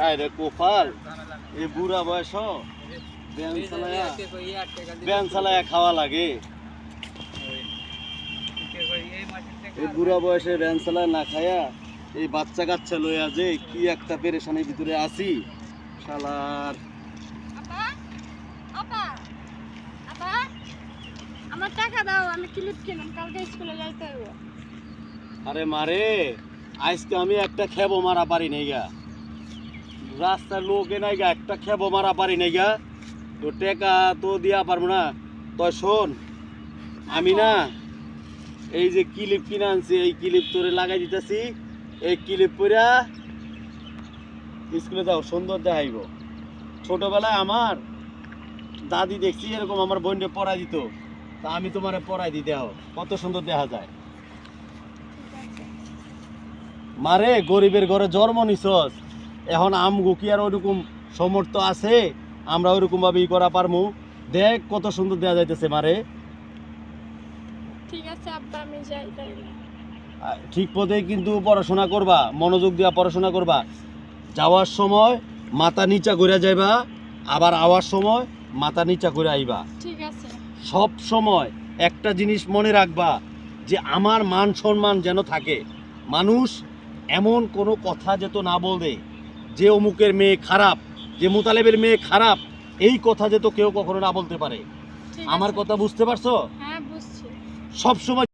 আরে কোপাল এই বুড়া বয়স ব্যান চালায়া খাওয়া লাগে। এই বুড়া বয়সে ব্যান চালায় না খায়া এই বাচ্চা কাচ্চা লইয়া যে কি একটা পেরেশানির ভিতরে আছি শালার। আমার টাকা দাও, আমি ক্লিপ কিনলাম, কালকে স্কুলে যাইতে হবে। আরে মারে, আজকে আমি একটা খেবো মারা পারি নাই গা, রাস্তার লোকে নাই গা, একটা খেবো মারা পারি নাই গা। তো টেকা তো দিয়া পারবো না। তো শোন, আমি না এই যে ক্লিপ কিনে আনছি, এই ক্লিপ তোরে লাগাই দিতেছি। এই ক্লিপ পরা স্কুলে যাও, সুন্দর দেখাইব। ছোটবেলায় আমার দাদি দেখছি এরকম আমার বোনকে পড়াই দিত, তা আমি তোমারে পড়াই দিতে হও, কত সুন্দর দেখা যায়। মারে গরিবের ঘরে জন্ম নিছস, এখন আমগো কি আর ওইরকম সমর্থ আছে আমরা ওইরকম ভাবে ই করা পারমু? দেখ কত সুন্দর দেয়া যাইতেছে মারে। ঠিক আছে আব্বা, আমি যাই তাইলে। ঠিক পথে কিন্তু পড়াশোনা করবা, মনোযোগ দিয়া পড়াশোনা করবা। যাওয়ার সময় মাথা নিচা করে যাইবা, আবার আওয়ার সময় মাথা নিচা করে আইবা। ঠিক আছে। সব সময় একটা জিনিস মনে রাখবা যে আমার মান সম্মান যেন থাকে। মানুষ এমন কোনো কথা যেত না বলে যে অমুকের মেয়ে খারাপ, যে মুতালেবের মেয়ে খারাপ, এই কথা যেত কেউ কখনো না বলতে পারে। আমার কথা বুঝতে পারছো? হ্যাঁ বুঝছি। সব সময়